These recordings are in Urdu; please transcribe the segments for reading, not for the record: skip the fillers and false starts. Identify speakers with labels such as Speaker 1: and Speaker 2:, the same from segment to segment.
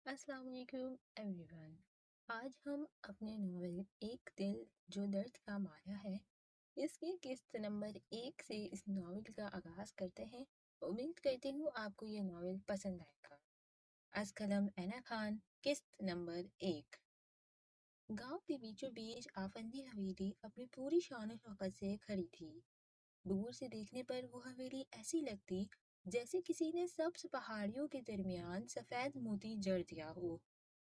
Speaker 1: السلام علیکم ایوری ون۔ آج ہم اپنے ناول ایک دل جو درد کا مارا ہے اس کی قسط نمبر 1 سے اس ناول کا آغاز کرتے ہیں۔ امید کرتی ہوں آپ کو یہ ناول پسند آئے گا۔ از قلم اینا خان، قسط نمبر 1۔ گاؤں کے بیچوں بیچ آفندی حویلی اپنی پوری شان و شوکت سے کھڑی تھی۔ دور سے دیکھنے پر وہ حویلی ایسی لگتی جیسے کسی نے سبز پہاڑیوں کے درمیان سفید موتی جڑ دیا ہو۔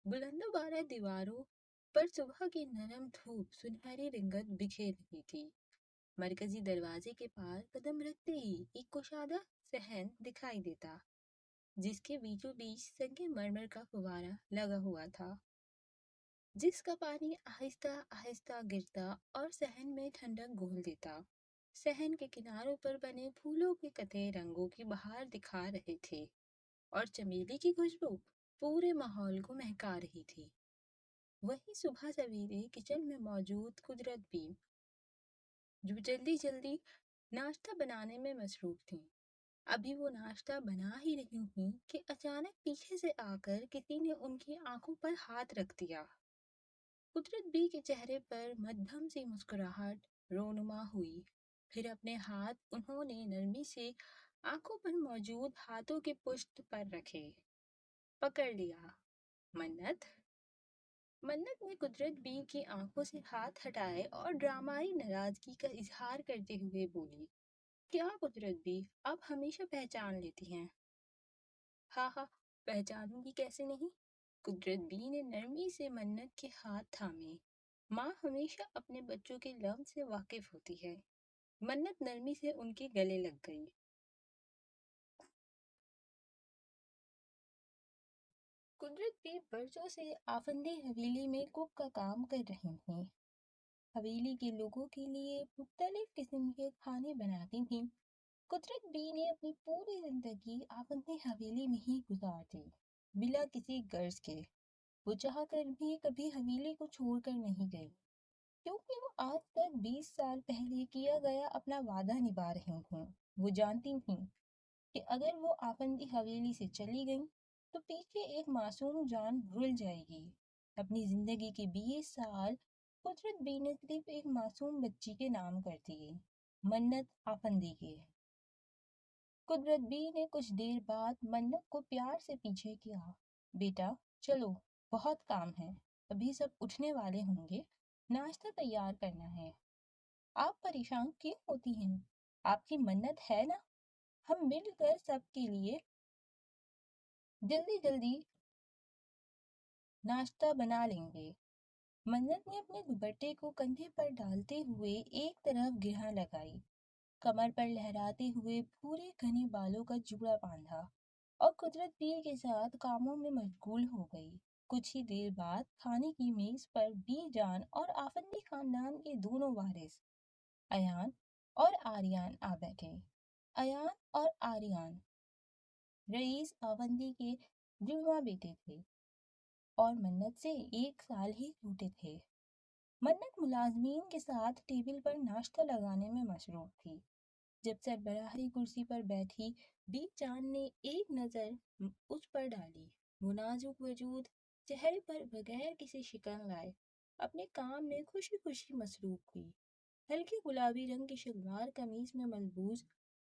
Speaker 1: بلند و بالا دیواروں پر صبح کی نرم دھوپ سنہری رنگت بکھیر رہی تھی۔ مرکزی دروازے کے پار قدم رکھتے ہی ایک کشادہ صحن دکھائی دیتا جس کے بیچوں بیچ سنگ مرمر کا فوارہ لگا ہوا تھا جس کا پانی آہستہ آہستہ گرتا اور صحن میں ٹھنڈک گھول دیتا۔ صحن کے کناروں پر بنے پھولوں کے قطعے رنگوں کی بہار دکھا رہے تھے اور چمیلی کی خوشبو پورے ماحول کو مہکا رہی تھی۔ وہی صبح سویرے کچن میں موجود قدرت بھی جو جلدی جلدی ناشتہ بنانے میں مصروف تھیں۔ ابھی وہ ناشتہ بنا ہی رہی تھیں کہ اچانک پیچھے سے آ کر کسی نے ان کی آنکھوں پر ہاتھ رکھ دیا۔ قدرت بی کے چہرے پر مدھم سی مسکراہٹ رونما ہوئی، پھر اپنے ہاتھ انہوں نے نرمی سے آنکھوں پر موجود ہاتھوں کے پشت پر رکھے۔ پکڑ لیا۔ منت نے قدرت بی کی آنکھوں سے ہاتھ ہٹائے اور ڈرامائی ناراضگی کا اظہار کرتے ہوئے بولی، کیا قدرت بی آپ ہمیشہ پہچان لیتی ہیں؟ ہاں پہچانوں گی کیسے نہیں؟ قدرت بی نے نرمی سے منت کے ہاتھ تھامے۔ ماں ہمیشہ اپنے بچوں کے لفظ سے واقف ہوتی ہے۔ منت نرمی سے ان کے گلے لگ گئی۔ قدرت بھی برسوں سے آفندی حویلی میں کوک کا کام کر رہی تھیں۔ حویلی کے لوگوں کے لیے مختلف قسم کے کھانے بناتی تھیں۔ قدرت بی نے اپنی پوری زندگی آفندی حویلی میں ہی گزار دی، بلا کسی غرض کے۔ وہ چاہ کر بھی کبھی حویلی کو چھوڑ کر نہیں گئی، کیونکہ وہ آج تک 20 سال پہلے کیا گیا اپنا وعدہ نبھا رہی تھیں۔ وہ جانتی تھیں کہ اگر وہ آفندی حویلی سے چلی گئیں تو پیچھے ایک معصوم جان رل جائے گی۔ اپنی زندگی کے 20 سال قدرت بی نے صرف ایک معصوم بچی کے نام کر دیے، منت آفندی کے۔ قدرت بی نے کچھ دیر بعد منت کو پیار سے پیچھے کیا، بیٹا چلو، بہت کام ہے، ابھی سب اٹھنے والے ہوں گے، ناشتہ تیار کرنا ہے۔ آپ پریشان کیوں ہوتی ہیں؟ آپ کی منت ہے نا، ہم مل کر سب کے لیے جلدی جلدی ناشتہ بنا لیں گے۔ منت نے اپنے دوپٹے کو کندھے پر ڈالتے ہوئے ایک طرف گرہ لگائی، کمر پر لہراتے ہوئے پورے گھنے بالوں کا جوڑا باندھا اور قدرت بی کے ساتھ کاموں میں مشغول ہو گئی۔ کچھ ہی دیر بعد کھانے کی میز پر بی جان اور آفندی خاندان کے دونوں وارث ایان اور آریان آ بیٹھے۔ ایان اور آریان رئیس آفندی کے جڑواں بیٹے تھے اور منت سے 1 سال ہی چھوٹے تھے۔ منت ملازمین کے ساتھ ٹیبل پر ناشتہ لگانے میں مصروف تھی۔ جب سربراہی کرسی پر بیٹھی بی جان نے ایک نظر اس پر ڈالی، وہ نازک وجود چہرے پر بغیر کسی شکن لائے اپنے کام میں خوشی خوشی مصروف ہوئی۔ ہلکے گلابی رنگ کی شلوار قمیض میں ملبوس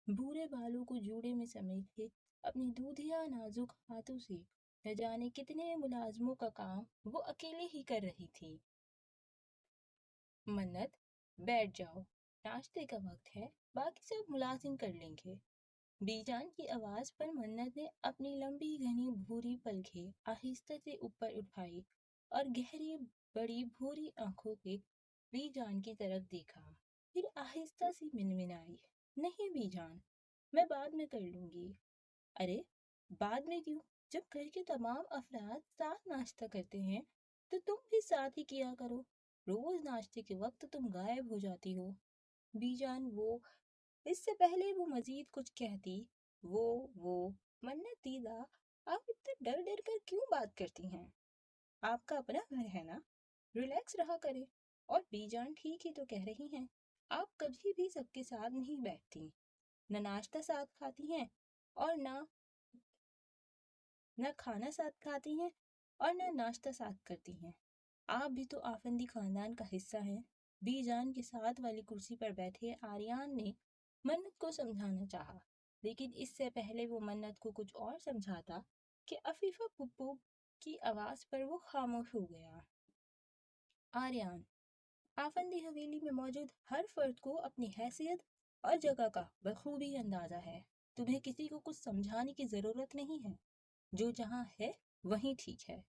Speaker 1: بھورے بالوں کو جوڑے میں سمیٹے اپنی دودھیا نازک ہاتھوں سے نہ جانے کتنے ملازموں کا کام وہ اکیلے ہی کر رہی تھی۔ منت بیٹھ جاؤ، ناشتے کا وقت ہے، باقی سب ملازم کر لیں گے۔ بی جان کی آواز پر منت نے اپنی لمبی گھنی بھوری پلکیں آہستہ سے اوپر اٹھائی اور گہری بڑی بھوری آنکھوں سے بی جان کی طرف دیکھا، پھر آہستہ سی منمنائی، نہیں بی جان، میں بعد میں کر لوں گی۔ ارے بعد میں کیوں؟ جب گھر کے تمام افراد ساتھ ناشتہ کرتے ہیں تو تم بھی ساتھ ہی کیا کرو، روز ناشتے کے وقت تم غائب ہو جاتی ہو۔ بی جان اس سے پہلے وہ مزید کچھ کہتی، منت دیدہ، آپ اتنا ڈر ڈر کر کیوں بات کرتی ہیں؟ آپ کا اپنا گھر ہے نا، ریلیکس رہا کریں۔ اور بی جان ٹھیک ہی تو کہہ رہی ہیں، آپ کبھی بھی سب کے ساتھ نہیں بیٹھتی، نہ ناشتہ ساتھ کھاتی ہیں اور نہ کھانا ساتھ کھاتی ہیں،
Speaker 2: اور نہ ناشتہ ساتھ کرتی ہیں۔ آپ بھی تو آفندی خاندان کا حصہ ہیں۔ بی جان کے ساتھ والی کرسی پر بیٹھے آریان نے منت کو سمجھانا چاہا، لیکن اس سے پہلے وہ منت کو کچھ اور سمجھاتا کہ عفیفہ پھپھو کی آواز پر وہ خاموش ہو گیا۔ آریان، آفندی حویلی میں موجود ہر فرد کو اپنی حیثیت اور جگہ کا بخوبی اندازہ ہے۔ تمہیں کسی کو کچھ سمجھانے کی ضرورت نہیں ہے، جو جہاں ہے وہیں ٹھیک ہے۔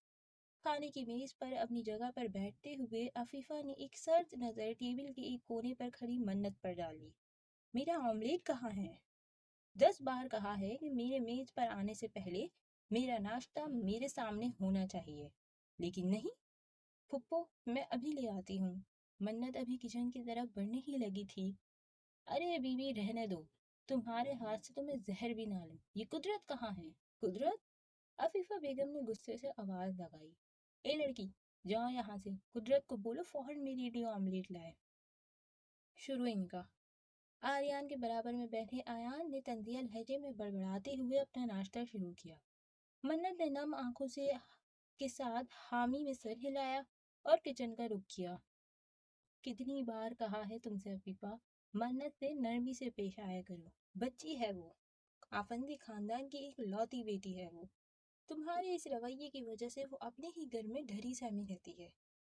Speaker 2: کھانے کی میز پر اپنی جگہ پر بیٹھتے ہوئے عفیفہ نے ایک سرد نظر ٹیبل کے ایک کونے پر کھڑی منت پر ڈالی۔ میرا آملیٹ کہاں ہے؟ 10 بار کہا ہے کہ میرے میز پر آنے سے پہلے میرا ناشتہ میرے سامنے ہونا چاہیے، لیکن نہیں۔ پھپھو، میں ابھی لے آتی ہوں۔ منت ابھی کچن کی طرف بڑھنے ہی لگی تھی۔ ارے بیوی رہنے دو، تمہارے ہاتھ سے تو میں زہر بھی نہ لوں۔ یہ قدرت کہاں ہے؟ قدرت؟ عفیفہ بیگم نے غصے سے آواز لگائی۔ اے لڑکی، جاؤ یہاں سے، قدرت کو بولو فوراً میرے لیے آملیٹ لائے۔ شروع ان کا۔ آریان کے برابر میں بیٹھے آیان نے طنزیہ لہجے میں بڑبڑاتے ہوئے اپنا ناشتہ شروع کیا۔ منت نے نم آنکھوں کے ساتھ حامی میں سر ہلایا اور کچن کا رخ کیا۔ کتنی بار کہا ہے تم سے عفیفہ، منت سے نرمی سے پیش آیا کرو، بچی ہے وہ، آفندی خاندان کی ایک لوتی بیٹی ہے وہ۔ تمہارے اس رویے کی وجہ سے وہ اپنے ہی گھر میں ڈھری سہمی رہتی ہے۔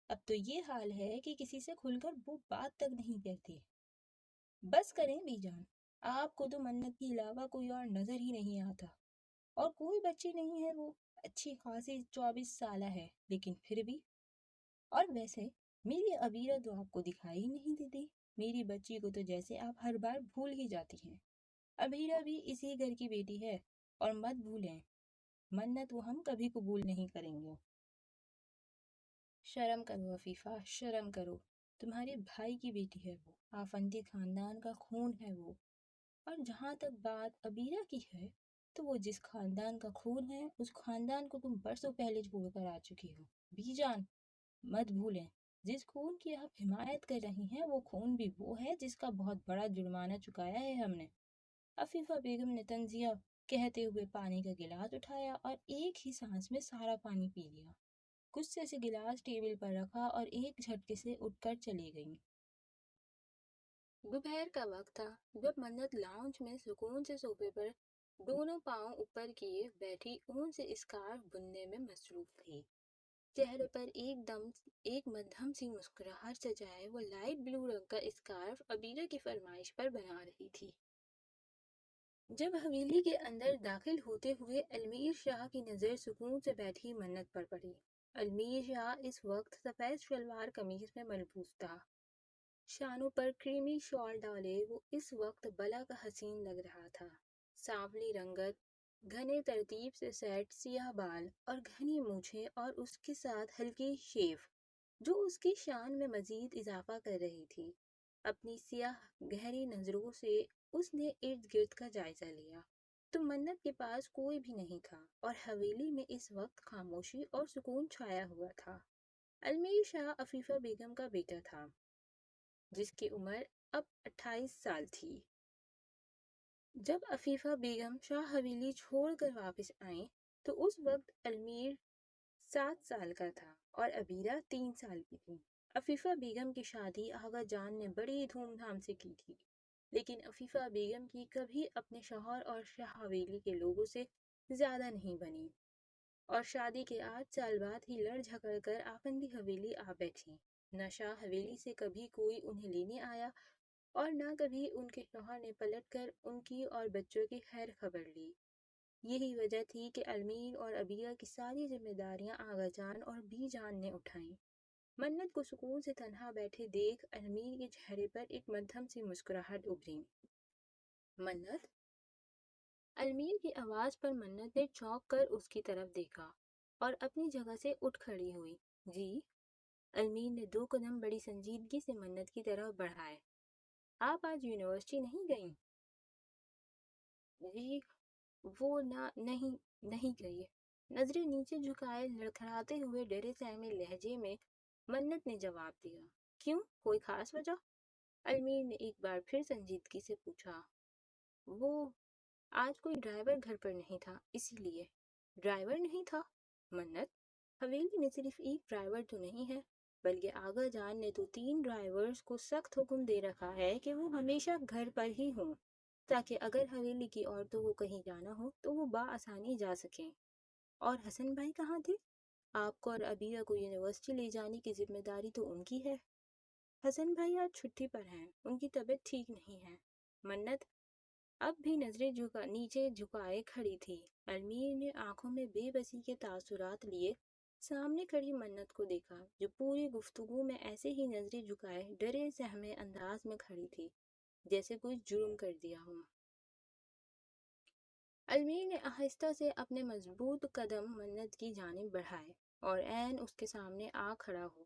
Speaker 2: اب تو یہ حال ہے کہ کسی سے کھل کر وہ بات تک نہیں کہتی۔ بس کریں بی جان، آپ کو تو منت کے علاوہ کوئی اور نظر ہی نہیں آتا، اور کوئی بچی نہیں ہے وہ، اچھی خاصی 24 سالہ ہے، لیکن پھر بھی۔ اور ویسے میری عبیرہ تو آپ کو دکھائی ہی نہیں دیتی۔ میری بچی کو تو جیسے آپ ہر بار بھول ہی جاتی ہیں۔ عبیرہ بھی اسی گھر کی بیٹی ہے، اور مت بھولیں، منت وہ ہم کبھی قبول نہیں کریں گے۔ شرم کرو عفیفہ، شرم کرو، تمہارے بھائی کی بیٹی ہے وہ، آفندی خاندان کا خون ہے وہ۔ اور جہاں تک بات عبیرہ کی ہے، تو وہ جس خاندان کا خون ہے، اس خاندان کو تم برسوں پہلے چھوڑ کر آ چکی ہو۔ بی جان، مت بھولیں، جس خون کی آپ حمایت کر رہی ہیں وہ خون بھی وہ ہے جس کا بہت بڑا جرمانہ چکایا ہے ہم نے۔ عفیفہ بیگم نے طنزیہ کہتے ہوئے پانی کا گلاس اٹھایا اور ایک ہی سانس میں سارا پانی پی لیا۔ غصے سے گلاس ٹیبل پر رکھا اور ایک جھٹکے سے اٹھ کر چلی گئیں۔
Speaker 1: دوپہر کا وقت تھا جب منت لاؤنج میں سکون سے صوفے پر دونوں پاؤں اوپر کیے بیٹھی اون سے اسکارف بننے میں مصروف تھی۔ چہرے پر ایک مدھم سی مسکراہٹ سجائے وہ لائٹ بلو رنگ کا اسکارف عبیرہ کی فرمائش پر بنا رہی تھی۔ جب حویلی کے اندر داخل ہوتے ہوئے المیر شاہ کی نظر سکون سے بیٹھی منت پر پڑی۔ المیر شاہ اس وقت سفید شلوار قمیض میں ملبوس تھا۔ شانوں پر کریمی شال ڈالے وہ اس وقت بلا کا حسین لگ رہا تھا۔ سانولی رنگت، گھنے ترتیب سے سیٹ سیاہ بال اور گھنی مونچھیں اور اس کے ساتھ ہلکی شیو، جو اس کی شان میں مزید اضافہ کر رہی تھی۔ اپنی سیاہ گہری نظروں سے اس نے ارد گرد کا جائزہ لیا، تو منت کے پاس کوئی بھی نہیں تھا اور حویلی میں اس وقت خاموشی اور سکون چھایا ہوا تھا۔ المیر شاہ عفیفہ بیگم کا بیٹا تھا، جس کی عمر اب 28 سال تھی۔ جب عفیفہ بیگم شاہ حویلی چھوڑ کر واپس آئیں تو اس وقت المیر 7 سال کا تھا اور عبیرہ 3 سال کی تھی۔ عفیفہ بیگم کی شادی آغا جان نے بڑی دھوم دھام سے کی تھی، لیکن عفیفہ بیگم کی کبھی اپنے شوہر اور شاہ حویلی کے لوگوں سے زیادہ نہیں بنی، اور شادی کے 8 سال بعد ہی لڑ جھگڑ کر آفندی حویلی آ بیٹھی۔ نہ شاہ حویلی سے کبھی کوئی انہیں لینے آیا اور نہ کبھی ان کے شوہر نے پلٹ کر ان کی اور بچوں کی خیر خبر لی۔ یہی وجہ تھی کہ المیر اور عبیرہ کی ساری ذمہ داریاں آغا جان اور بی جان نے اٹھائیں۔ منت کو سکون سے تنہا بیٹھے دیکھ المیر کے چہرے پر ایک مدھم سی مسکراہٹ ابھری۔ منت؟ المیر کی آواز پر منت نے چونک کر اس کی طرف دیکھا اور اپنی جگہ سے اٹھ کھڑی ہوئی۔ جی؟ المیر نے 2 قدم بڑی سنجیدگی سے منت کی طرف بڑھائے۔ آپ آج یونیورسٹی نہیں گئیں؟ جی وہ نہیں گئی۔ نظریں نیچے جھکائے لڑکھڑاتے ہوئے ڈرے سہمے لہجے میں منت نے جواب دیا۔ کیوں، کوئی خاص وجہ؟ المیر نے ایک بار پھر سنجیدگی سے پوچھا۔ وہ آج کوئی ڈرائیور گھر پر نہیں تھا، اسی لیے۔ ڈرائیور نہیں تھا؟ منت حویلی میں صرف ایک ڈرائیور تو نہیں ہے، بلکہ آغا جان نے تو 3 ڈرائیورز کو سخت حکم دے رکھا ہے کہ وہ ہمیشہ گھر پر ہی ہوں، تاکہ اگر حویلی کی عورتوں کو کہیں جانا ہو تو وہ بآسانی جا سکیں۔ اور حسن بھائی کہاں تھے؟ آپ کو اور عبیرہ کو یونیورسٹی لے جانے کی ذمہ داری تو ان کی ہے۔ حسن بھائی آج چھٹی پر ہیں، ان کی طبیعت ٹھیک نہیں ہے۔ منت اب بھی نظریں نیچے جھکائے کھڑی تھی۔ المیر نے آنکھوں میں بے بسی کے تاثرات لیے سامنے کھڑی منت کو دیکھا، جو پوری گفتگو میں ایسے ہی نظریں جھکائے ڈرے سہمے انداز میں کھڑی تھی، جیسے کوئی جرم کر دیا ہو۔ المیر نے آہستہ سے اپنے مضبوط قدم منت کی جانب بڑھائے اور عین اس کے سامنے آ کھڑا ہو۔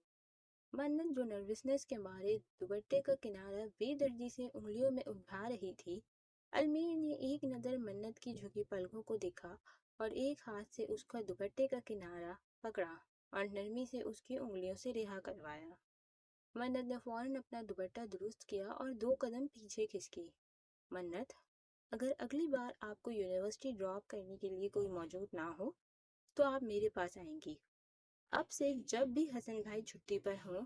Speaker 1: منت جو نروسنس کے مارے دوپٹے کا کنارہ بے دردی سے انگلیوں میں الجھا رہی تھی، المیر نے ایک نظر منت کی جھکی پلکوں کو دیکھا اور ایک ہاتھ سے اس کا دوپٹے کا کنارہ پکڑا اور نرمی سے اس کی انگلیوں سے رہا کروایا۔ منت نے فوراً اپنا دوپٹہ درست کیا اور 2 قدم پیچھے کھسکی۔ منت، اگر اگلی بار آپ کو یونیورسٹی ڈراپ کرنے کے لیے کوئی موجود نہ ہو تو آپ میرے پاس آئیں گی۔ اب سے جب بھی حسن بھائی چھٹی پر ہوں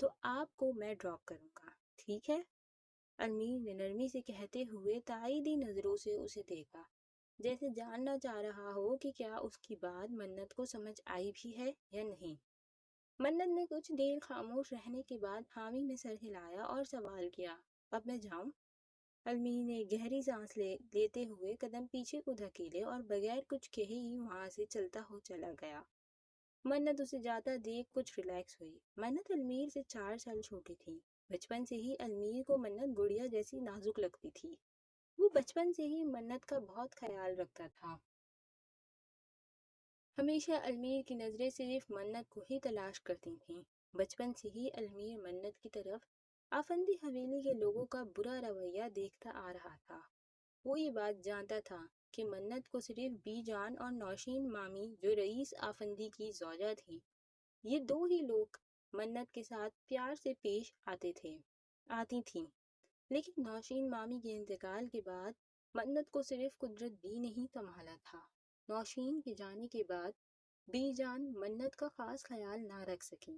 Speaker 1: تو آپ کو میں ڈراپ کروں گا، ٹھیک ہے؟ المیر نے نرمی سے کہتے ہوئے تائیدی نظروں سے اسے دیکھا، جیسے جاننا چاہ رہا ہو کہ کیا اس کی بات منت کو سمجھ آئی بھی ہے یا نہیں۔ منت نے کچھ دیر خاموش رہنے کے بعد حامی میں سر ہلایا اور سوال کیا، اب میں جاؤں؟ المیر نے گہری سانس لیتے ہوئے قدم پیچھے کو دھکیلے اور بغیر کچھ کہے ہی وہاں سے چلتا ہو چلا گیا۔ منت اسے جاتا دیکھ کچھ ریلیکس ہوئی۔ منت المیر سے 4 سال چھوٹی تھی۔ بچپن سے ہی المیر کو منت گڑیا جیسی نازک لگتی تھی۔ وہ بچپن سے ہی منت کا بہت خیال رکھتا تھا۔ ہمیشہ المیر کی نظریں صرف منت کو ہی تلاش کرتی تھیں۔ بچپن سے ہی المیر منت کی طرف آفندی حویلی کے لوگوں کا برا رویہ دیکھتا آ رہا تھا۔ وہ یہ بات جانتا تھا کہ منت کو صرف بی جان اور نوشین مامی، جو رئیس آفندی کی زوجہ تھی، یہ 2 ہی لوگ منت کے ساتھ پیار سے پیش آتی تھیں۔ لیکن نوشین مامی کے انتقال کے بعد منت کو صرف قدرت بھی نہیں سنبھالا تھا۔ نوشین کے جانے کے بعد بی جان منت کا خاص خیال نہ رکھ سکی،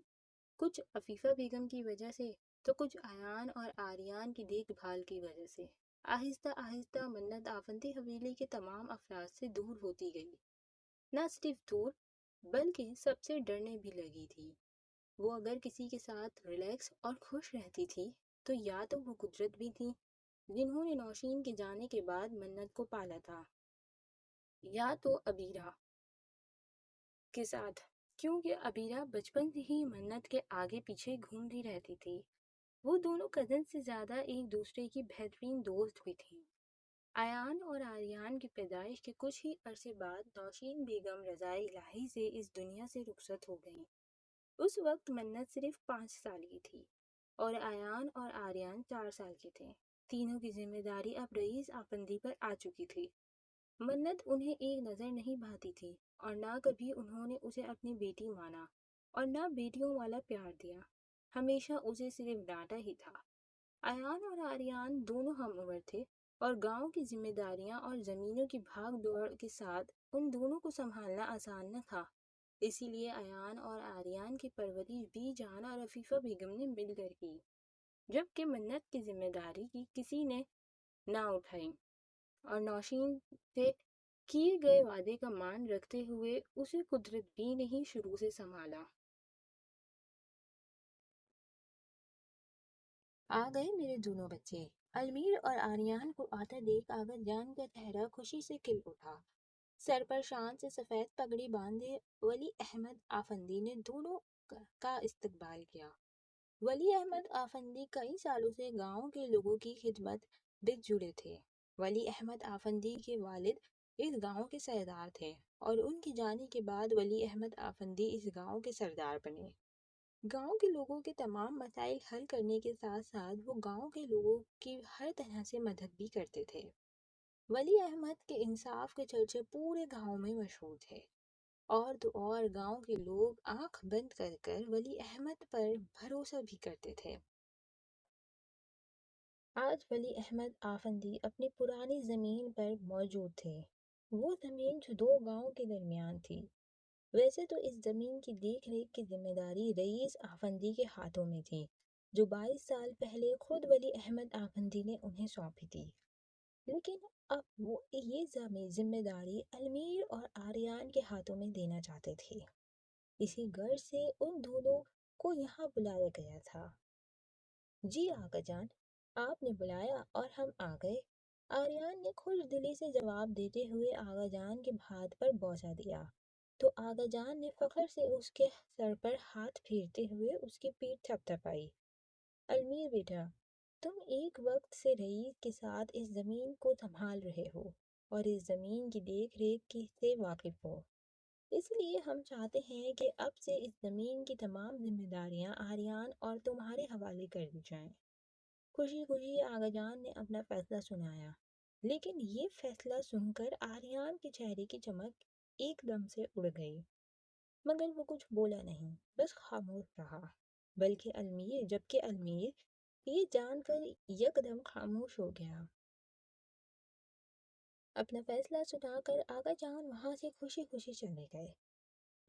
Speaker 1: کچھ عفیفہ بیگم کی وجہ سے تو کچھ ایان اور آریان کی دیکھ بھال کی وجہ سے۔ آہستہ آہستہ منت آفندی حویلی کے تمام افراد سے دور ہوتی گئی۔ نہ صرف دور بلکہ سب سے ڈرنے بھی لگی تھی۔ وہ اگر کسی کے ساتھ ریلیکس اور خوش رہتی تھی تو یا تو وہ قدرت بھی تھی، جنہوں نے نوشین کے جانے کے بعد منت کو پالا تھا، یا تو عبیرہ کے ساتھ، کیونکہ عبیرہ بچپن سے ہی منت کے آگے پیچھے گھومتی رہتی تھی۔ وہ دونوں کزن سے زیادہ ایک دوسرے کی بہترین دوست بھی تھیں۔ ایان اور آریان کی پیدائش کے کچھ ہی عرصے بعد نوشین بیگم رضائے الہی سے اس دنیا سے رخصت ہو گئیں۔ اس وقت منت صرف 5 سال کی تھی اور ایان اور آریان 4 سال کے تھے۔ تینوں کی ذمہ داری اب رئیس آفندی پر آ چکی تھی۔ منت انہیں ایک نظر نہیں بھاتی تھی اور نہ کبھی انہوں نے اسے اپنی بیٹی مانا اور نہ بیٹیوں والا پیار دیا، ہمیشہ اسے صرف ڈانٹا ہی تھا۔ ایان اور آریان دونوں ہم عمر تھے اور گاؤں کی ذمہ داریاں اور زمینوں کی بھاگ دوڑ کے ساتھ ان دونوں کو سنبھالنا آسان نہ تھا۔ اسی لیے ایان اور آریان کی پرورش بی جان اور عفیفہ بیگم نے مل کر کی، جبکہ منت کی ذمہ داری کی کسی نے نہ اٹھائی اور نوشین سے کیے گئے وعدے کا مان رکھتے ہوئے اسے قدرت بھی نہیں شروع سے سنبھالا۔ آ گئے میرے دونوں بچے۔ المیر اور آریان کو آتا دیکھ آغا جان کا چہرہ خوشی سے کھل اٹھا۔ سر پر شان سے سفید پگڑی باندھے ولی احمد آفندی نے دونوں کا استقبال کیا۔ ولی احمد آفندی کئی سالوں سے گاؤں کے لوگوں کی خدمت بچ جڑے تھے۔ ولی احمد آفندی کے والد اس گاؤں کے سردار تھے اور ان کے جانے کے بعد ولی احمد آفندی اس گاؤں کے سردار بنے۔ گاؤں کے لوگوں کے تمام مسائل حل کرنے کے ساتھ ساتھ وہ گاؤں کے لوگوں کی ہر طرح سے مدد بھی کرتے تھے۔ ولی احمد کے انصاف کے چرچے پورے گاؤں میں مشہور تھے، اور تو اور گاؤں کے لوگ آنکھ بند کر کر ولی احمد پر بھروسہ بھی کرتے تھے۔ آج ولی احمد آفندی اپنی پرانی زمین پر موجود تھے، وہ زمین جو 2 گاؤں کے درمیان تھی۔ ویسے تو اس زمین کی دیکھ ریکھ کی ذمہ داری رئیس آفندی کے ہاتھوں میں تھی، جو 22 سال پہلے خود ولی احمد آفندی نے انہیں سونپی تھی، لیکن اب وہ یہ ذمہ داری المیر اور آریان کے ہاتھوں میں دینا چاہتے تھے۔ اسی غرض سے ان دونوں کو یہاں بلایا گیا تھا۔ جی آقا جان، آپ نے بلایا اور ہم آ گئے، آریان نے خوش دلی سے جواب دیتے ہوئے آغا جان کے ہاتھ پر بوسہ دیا، تو آغا جان نے فخر سے اس کے سر پر ہاتھ پھیرتے ہوئے اس کی پیٹھ تھپتھپائی۔ المیر بیٹا، تم ایک وقت سے رئیس کے ساتھ اس زمین کو سنبھال رہے ہو اور اس زمین کی دیکھ ریکھ سے واقف ہو، اس لیے ہم چاہتے ہیں کہ اب سے اس زمین کی تمام ذمہ داریاں آریان اور تمہارے حوالے کر دی جائیں۔ خوشی خوشی آغا جان نے اپنا فیصلہ سنایا، لیکن یہ فیصلہ سن کر آریان کے چہرے کی چمک ایک دم سے اڑ گئی، مگر وہ کچھ بولا نہیں، بس خاموش رہا۔ جبکہ المیر یہ جان کر یکدم خاموش ہو گیا۔ اپنا فیصلہ سنا کر آغا جان وہاں سے خوشی خوشی چلے گئے۔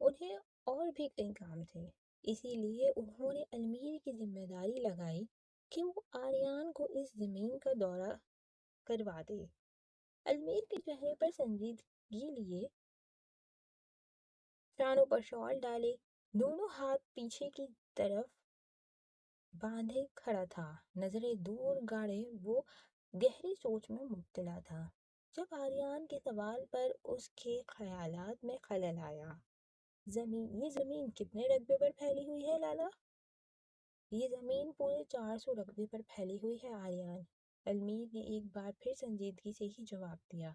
Speaker 1: انہیں اور بھی کئی کام تھے، اسی لیے انہوں نے المیر کی ذمہ داری لگائی کہ وہ آریان کو اس زمین کا دورہ کروا دے۔ المیر کے چہرے پر سنجیدگی لیے شانوں پر شال ڈالے، دونوں ہاتھ پیچھے کی طرف باندھے کھڑا تھا، نظریں دور گاڑے وہ گہری سوچ میں مبتلا تھا، جب آریان کے سوال پر اس کے خیالات میں خلل آیا۔ یہ زمین کتنے رقبے پر پھیلی ہوئی ہے لالا؟ یہ زمین پورے 400 رقبے پر پھیلی ہوئی ہے آریان، المیر نے ایک بار پھر سنجیدگی سے ہی جواب دیا۔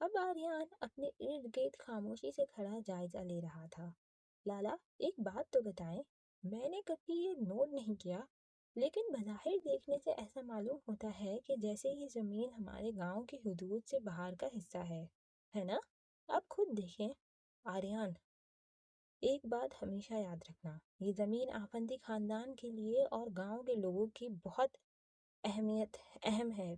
Speaker 1: اب آریان اپنے ارد گرد خاموشی سے کھڑا جائزہ لے رہا تھا۔ لالا، ایک بات تو بتائیں، میں نے کبھی یہ نوٹ نہیں کیا، لیکن بظاہر دیکھنے سے ایسا معلوم ہوتا ہے کہ جیسے یہ زمین ہمارے گاؤں کی حدود سے باہر کا حصہ ہے نا؟ آپ خود دیکھیں۔ آریان، ایک بات ہمیشہ یاد رکھنا، یہ زمین آفندی خاندان کے لیے اور گاؤں کے لوگوں کی بہت اہم ہے۔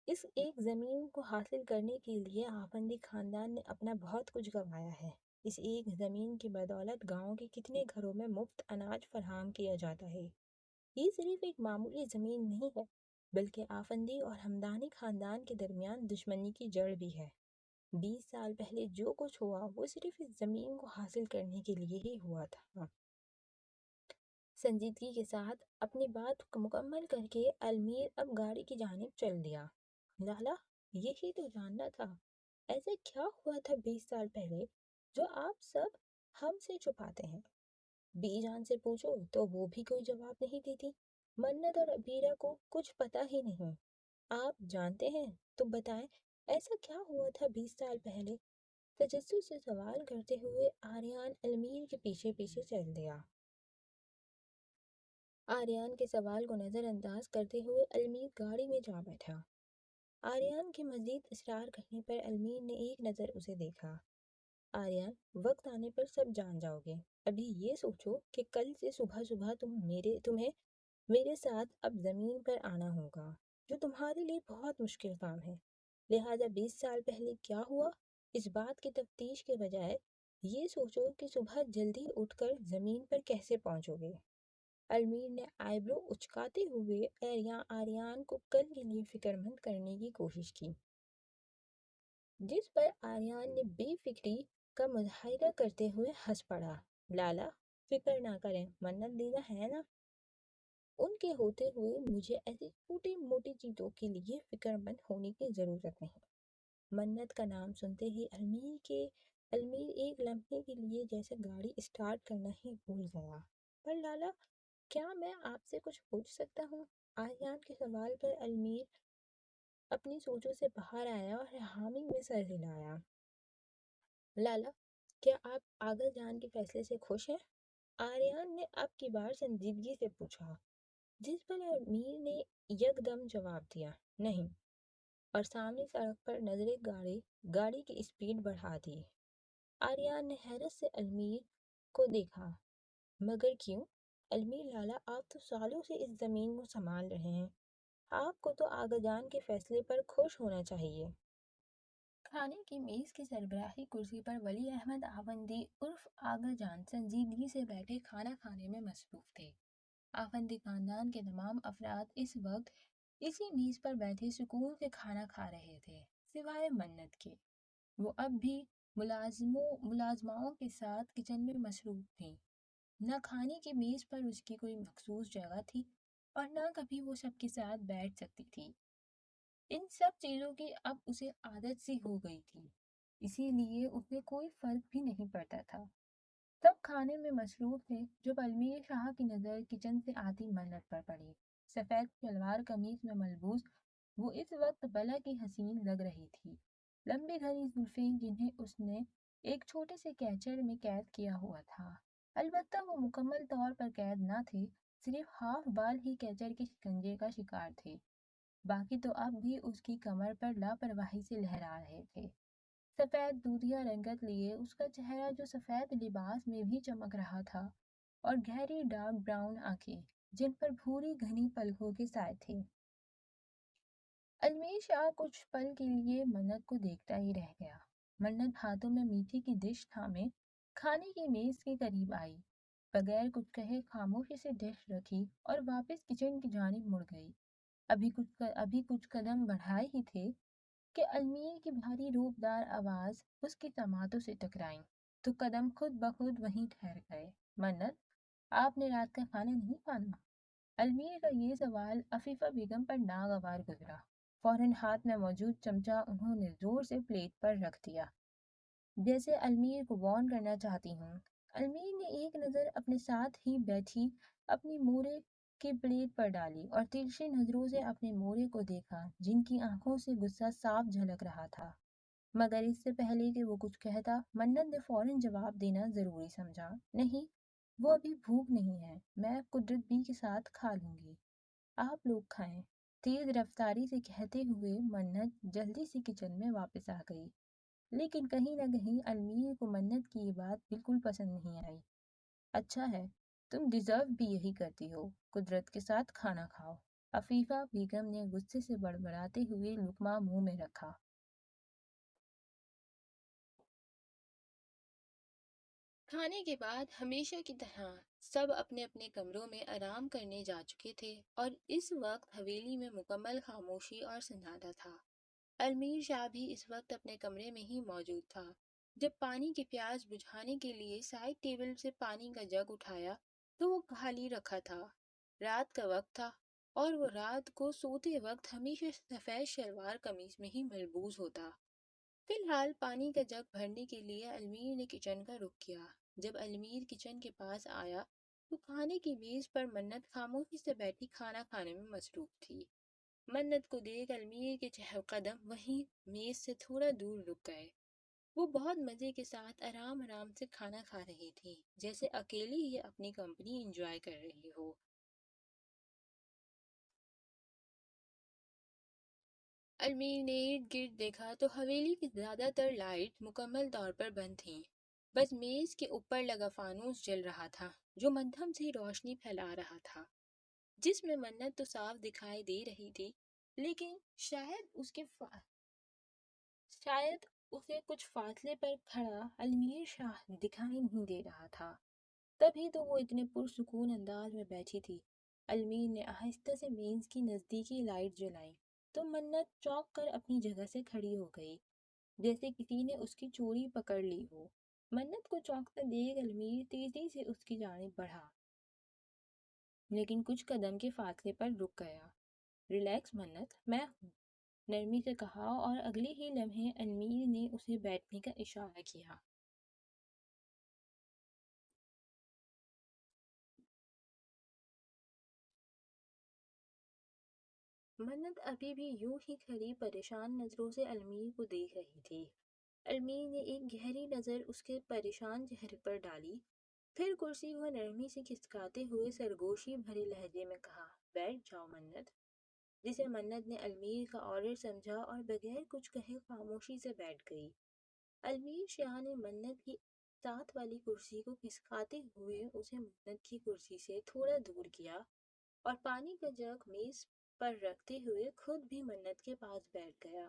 Speaker 1: اس ایک زمین کو حاصل کرنے کے لیے آفندی خاندان نے اپنا بہت کچھ گنوایا ہے۔ اس ایک زمین کی بدولت گاؤں کے کتنے گھروں میں مفت اناج فراہم کیا جاتا ہے۔ یہ صرف ایک معمولی زمین نہیں ہے، بلکہ آفندی اور ہمدانی خاندان کے درمیان دشمنی کی جڑ بھی ہے۔ 20 سال پہلے جو کچھ ہوا وہ صرف اس زمین کو حاصل کرنے کے لیے ہی ہوا تھا۔ سنجیدگی کے ساتھ اپنی بات مکمل کر کے المیر اب گاڑی کی جانب چل دیا۔ لالا، یہی تو جاننا تھا، ایسا کیا ہوا تھا 20 سال پہلے جو آپ سب ہم سے چھپاتے ہیں؟ بی جان سے پوچھو تو وہ بھی کوئی جواب نہیں دیتی، منت اور عبیرہ کو کچھ پتا ہی نہیں۔ آپ جانتے ہیں تو بتائیں، ایسا کیا ہوا تھا 20 سال پہلے؟ تجسس سے سوال کرتے ہوئے آریان المیر کے پیچھے پیچھے چل دیا۔ آریان کے سوال کو نظر انداز کرتے ہوئے المیر گاڑی میں جا بیٹھا۔ آریان کے مزید اصرار کرنے پر المیر نے ایک نظر اسے دیکھا۔ آریان، وقت آنے پر سب جان جاؤ گے، ابھی یہ سوچو کہ کل سے صبح صبح تمہیں میرے ساتھ اب زمین پر آنا ہوگا، جو تمہارے لیے بہت مشکل کام ہے۔ لہٰذا 20 سال پہلے کیا ہوا، اس بات کی تفتیش کے بجائے یہ سوچو کہ صبح جلدی اٹھ کر زمین پر کیسے پہنچو گے۔ المیر نے آئیبرو اچکاتے ہوئے آریان کو کل کے لیے فکر مند کرنے کی کوشش کی، جس پر آریان نے بے فکری کا مظاہرہ کرتے ہوئے ہنس پڑا۔ لالا، فکر نہ کریں، منت دینا ہے نا؟ ان کے ہوتے ہوئے مجھے ایسی چھوٹی موٹی چیزوں کے لیے فکر مند ہونے کی ضرورت نہیں۔ منت کا نام سنتے ہی المیر ایک لمحے کے لیے جیسے گاڑی اسٹارٹ کرنا ہی بھول گیا۔ پر لالا، کیا میں آپ سے کچھ پوچھ سکتا ہوں؟ آریان کے سوال پر المیر اپنی سوچوں سے باہر آیا اور حامی میں سر ہلایا۔ لالا، کیا آپ آغا جان کے فیصلے سے خوش ہیں؟ آریان نے اب کی بار سنجیدگی سے پوچھا، جس پر امیر نے یکدم جواب دیا، نہیں، اور سامنے سڑک پر نظریں گاڑی کی اسپیڈ بڑھا دی۔ آریان نے حیرت سے المیر کو دیکھا، مگر کیوں؟ المیر لالا، آپ تو سالوں سے اس زمین کو سنبھال رہے ہیں، آپ کو تو آغا جان کے فیصلے پر خوش ہونا چاہیے۔ کھانے کی میز کی سربراہی کرسی پر ولی احمد آفندی عرف آغا جان سنجیدگی سے بیٹھے کھانا کھانے میں مصروف تھے۔ آفندی خاندان کے تمام افراد اس وقت اسی میز پر بیٹھے سکون سے کھانا کھا رہے تھے، سوائے منت کے۔ وہ اب بھی ملازماؤں کے ساتھ کچن میں مصروف تھیں۔ نہ کھانے کی میز پر اس کی کوئی مخصوص جگہ تھی اور نہ کبھی وہ سب کے ساتھ بیٹھ سکتی تھی۔ ان سب چیزوں کی اب اسے عادت سی ہو گئی تھی، اسی لیے اسے کوئی فرق بھی نہیں پڑتا تھا۔ سب کھانے میں مصروف تھے جب علمیر شاہ کی نظر کچن سے آتی منت پر پڑی۔ سفید شلوار قمیص میں ملبوس وہ اس وقت بلا کی حسین لگ رہی تھی۔ لمبی گھنی زلفیں جنہیں اس نے ایک چھوٹے سے کیچڑ میں قید کیا ہوا تھا، البتہ وہ مکمل طور پر قید نہ تھے، صرف ہاف بال ہی کیچڑ کے شکنجے کا شکار تھے، باقی تو اب بھی اس کی کمر پر لاپرواہی سے لہرا رہے تھے۔ سفید دودھیا رنگت لیے اس کا چہرہ جو سفید لباس میں بھی چمک رہا تھا، اور گہری ڈارک براؤن آنکھیں جن پر بھوری گھنی پلکوں کے سائے تھے۔ علمیر شاہ کچھ پل کے لیے منت کو دیکھتا ہی رہ گیا۔ منت ہاتھوں میں میٹھی کی ڈش تھامے کھانے کی میز کے قریب آئی، بغیر کچھ کہے خاموشی سے ڈش رکھی اور واپس کچن کی جانب مڑ گئی۔ ابھی کچھ قدم بڑھائے ہی تھے کہ علمیر کی بھاری روبدار آواز اس کی سماعتوں سے ٹکرائیں تو قدم خود بخود وہیں ٹھہر گئے۔ منت، آپ نے رات کا کھانا نہیں کھانا؟ علمیر کا یہ سوال عفیفہ بیگم پر ناگوار گزرا۔ فوراً ہاتھ میں موجود چمچہ انہوں نے زور سے پلیٹ پر رکھ دیا، جیسے علمیر کو وارن کرنا چاہتی ہوں۔ علمیر نے ایک نظر اپنے ساتھ ہی بیٹھی اپنی مورے کی پلیٹ پر ڈالی اور ترچھی نظروں سے اپنے مورے کو دیکھا، جن کی آنکھوں سے غصہ صاف جھلک رہا تھا۔ مگر اس سے پہلے کہ وہ کچھ کہتا، منت نے فوراً جواب دینا ضروری سمجھا، نہیں، وہ ابھی بھوک نہیں ہے، میں قدرت بی کے ساتھ کھا لوں گی، آپ لوگ کھائیں۔ تیز رفتاری سے کہتے ہوئے منت جلدی سے کچن میں واپس آ گئی، لیکن کہیں نہ کہیں علمیر کو منت کی یہ بات بالکل پسند نہیں آئی۔ اچھا ہے، تم ڈیزرو بھی یہی کرتی ہو، قدرت کے ساتھ کھانا کھاؤ۔ عفیفہ بیگم نے غصے سے بڑبڑاتے ہوئے لقمہ منہ میں رکھا۔ کھانے کے بعد ہمیشہ کی طرح سب اپنے اپنے کمروں میں آرام کرنے جا چکے تھے اور اس وقت حویلی میں مکمل خاموشی اور سناٹا تھا۔ علمیر شاہ بھی اس وقت اپنے کمرے میں ہی موجود تھا۔ جب پانی کی پیاس بجھانے کے لیے سائڈ ٹیبل سے پانی کا جگ اٹھایا تو وہ خالی رکھا تھا۔ رات کا وقت تھا اور وہ رات کو سوتے وقت ہمیشہ سفید شلوار قمیص میں ہی ملبوس ہوتا۔ فی الحال پانی کا جگ بھرنے کے لیے علمیر نے کچن کا رخ کیا۔ جب علمیر کچن کے پاس آیا تو کھانے کی میز پر منت خاموشی سے بیٹھی کھانا کھانے میں مصروف تھی۔ منت کو دیکھ علمیر کے چہل قدم وہیں میز سے تھوڑا دور رک گئے۔ وہ بہت مزے کے ساتھ آرام سے کھانا کھا رہی تھی، جیسے اکیلی ہی اپنی کمپنی انجوائے کر رہی ہو۔ علمیر نے ارد گرد دیکھا تو حویلی کی زیادہ تر لائٹ مکمل طور پر بند تھیں، بس میز کے اوپر لگا فانوس جل رہا تھا جو مدھم سی روشنی پھیلا رہا تھا، جس میں منت تو صاف دکھائی دے رہی تھی، لیکن شاید اسے کچھ فاصلے پر کھڑا علمیر شاہ دکھائی نہیں دے رہا تھا۔ تبھی تو وہ اتنے پرسکون انداز میں بیٹھی تھی۔ علمیر نے آہستہ سے میز کی نزدیکی لائٹ جلائی تو منت چونک کر اپنی جگہ سے کھڑی ہو گئی، جیسے کسی نے اس کی چوڑی پکڑ لی ہو۔ منت کو چونکتا دیکھ علمیر تیزی سے اس کی جانب بڑھا، لیکن کچھ قدم کے فاصلے پر رک گیا۔ ریلیکس منت، میں ہوں، نرمی سے کہا، اور اگلے ہی لمحے علمیر نے اسے بیٹھنے کا اشارہ کیا۔ منت ابھی بھی یوں ہی کھڑی پریشان نظروں سے علمیر کو دیکھ رہی تھی۔ علمیر نے ایک گہری نظر اس کے پریشان چہرے پر ڈالی، پھر کرسی کو نرمی سے کھسکاتے ہوئے سرگوشی بھرے لہجے میں کہا، بیٹھ جاؤ منت، جسے منت نے علمیر کا آرڈر سمجھا اور بغیر کچھ کہے خاموشی سے بیٹھ گئی۔ علمیر شاہ نے منت کی ساتھ والی کرسی کو کھسکاتے ہوئے اسے منت کی کرسی سے تھوڑا دور کیا اور پانی کا جگ میز پر رکھتے ہوئے خود بھی منت کے پاس بیٹھ گیا۔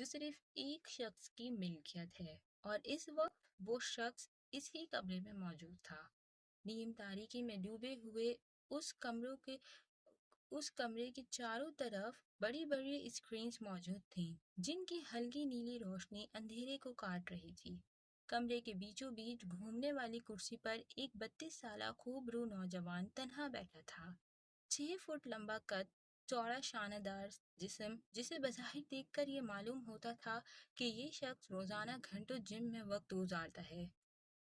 Speaker 2: جو صرف ایک شخص کی ملکیت ہے، اور اس وقت وہ شخص اسی کمرے میں موجود تھا۔ نیم تاریکی میں ڈوبے ہوئے اس کمرے کے چاروں طرف بڑی بڑی اسکرینز موجود تھیں، جن کی ہلکی نیلی روشنی اندھیرے کو کاٹ رہی تھی۔ کمرے کے بیچوں بیچ گھومنے والی کرسی پر ایک 32 سالہ خوب رو نوجوان تنہا بیٹھا تھا۔ 6 فٹ لمبا قد، چوڑا شانہ دار جسم، جسے بظاہر دیکھ کر یہ معلوم ہوتا تھا کہ یہ شخص روزانہ گھنٹوں جم میں وقت گزارتا ہے۔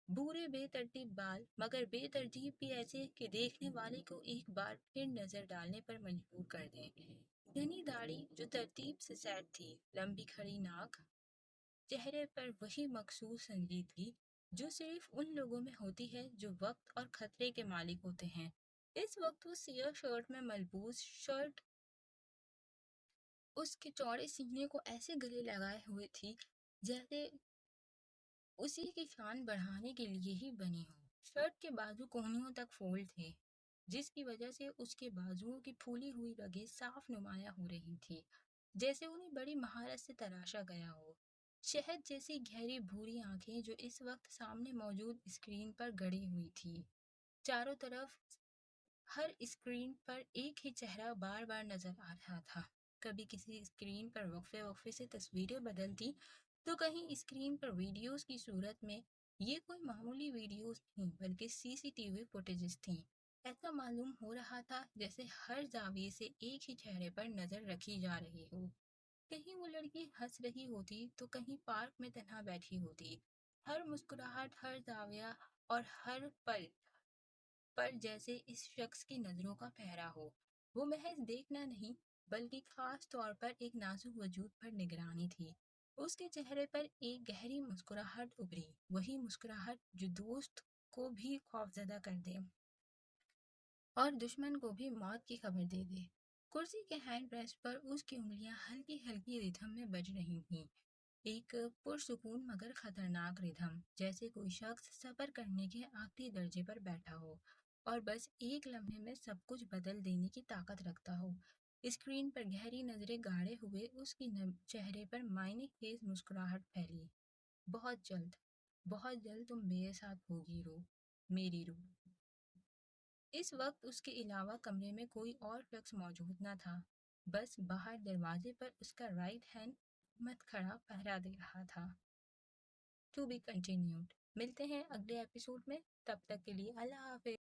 Speaker 2: بھورے بے ترتیب بال، مگر بے ترتیب بھی ایسے کہ دیکھنے والے کو ایک بار پھر نظر ڈالنے پر مجبور کر دیں۔ گھنی داڑھی جو ترتیب سے سیٹ تھی، لمبی کھڑی ناک، چہرے پر وہی مخصوص سنجیدگی جو صرف ان لوگوں میں ہوتی ہے جو وقت اور خطرے کے مالک ہوتے ہیں۔ اس وقت وہ سیاہ شرٹ میں ملبوس شرٹ اس کے چوڑے سینے کو ایسے گلے لگائے ہوئے تھی جیسے اسی کی شان بڑھانے کے لیے ہی بنی ہو۔ شرٹ کے بازو کونیوں تک فولڈ تھے، جس کی وجہ سے اس کے بازوؤں کی پھولی ہوئی رگیں صاف نمایاں ہو رہی تھی، جیسے انہیں بڑی مہارت سے تراشا گیا ہو۔ شہد جیسی گہری بھوری آنکھیں جو اس وقت سامنے موجود اسکرین پر گڑی ہوئی تھی۔ چاروں طرف ہر اسکرین پر ایک ہی چہرہ بار بار نظر آ رہا تھا۔ کبھی کسی اسکرین پر وقفے وقفے سے تصویریں بدلتی تو کہیں اسکرین پر ویڈیوز کی صورت میں۔ یہ کوئی معمولی ویڈیوز نہیں بلکہ CCTV فوٹیجز تھیں۔ ایسا معلوم ہو رہا تھا جیسے ہر زاویے سے ایک ہی چہرے پر نظر رکھی جا رہی ہو۔ کہیں وہ لڑکی ہنس رہی ہوتی تو کہیں پارک میں تنہا بیٹھی ہوتی۔ ہر مسکراہٹ، ہر زاویہ اور ہر پل پر جیسے اس شخص کی نظروں کا پہرا ہو۔ وہ محض دیکھنا نہیں بلکہ خاص طور پر ایک نازک وجود پر نگرانی تھی۔ اس کے چہرے پر ایک گہری مسکراہٹ ابھری، وہی مسکراہٹ جو دوست کو بھی خوفزدہ کر دے اور دشمن کو بھی موت کی خبر دے دے۔ کرسی کے ہینڈ ریسٹ پر اس کی انگلیاں ہلکی ہلکی ردھم میں بج رہی تھیں، ایک پرسکون مگر خطرناک ردھم، جیسے کوئی شخص صبر کرنے کے آخری درجے پر بیٹھا ہو اور بس ایک لمحے میں سب کچھ بدل دینے کی طاقت رکھتا ہو۔ اسکرین پر گہری نظریں گاڑے ہوئے اس کے چہرے پر معنی خیز مسکراہٹ پھیلی۔ بہت جلد تم میرے ساتھ ہوگی رو، میری رو۔ اس وقت اس کے علاوہ کمرے میں کوئی اور شخص موجود نہ تھا، بس باہر دروازے پر اس کا رائٹ ہینڈ مت کھڑا پہرا دے رہا تھا۔ To be continued. ملتے ہیں اگلے ایپیسوڈ میں، تب تک کے لیے اللہ حافظ۔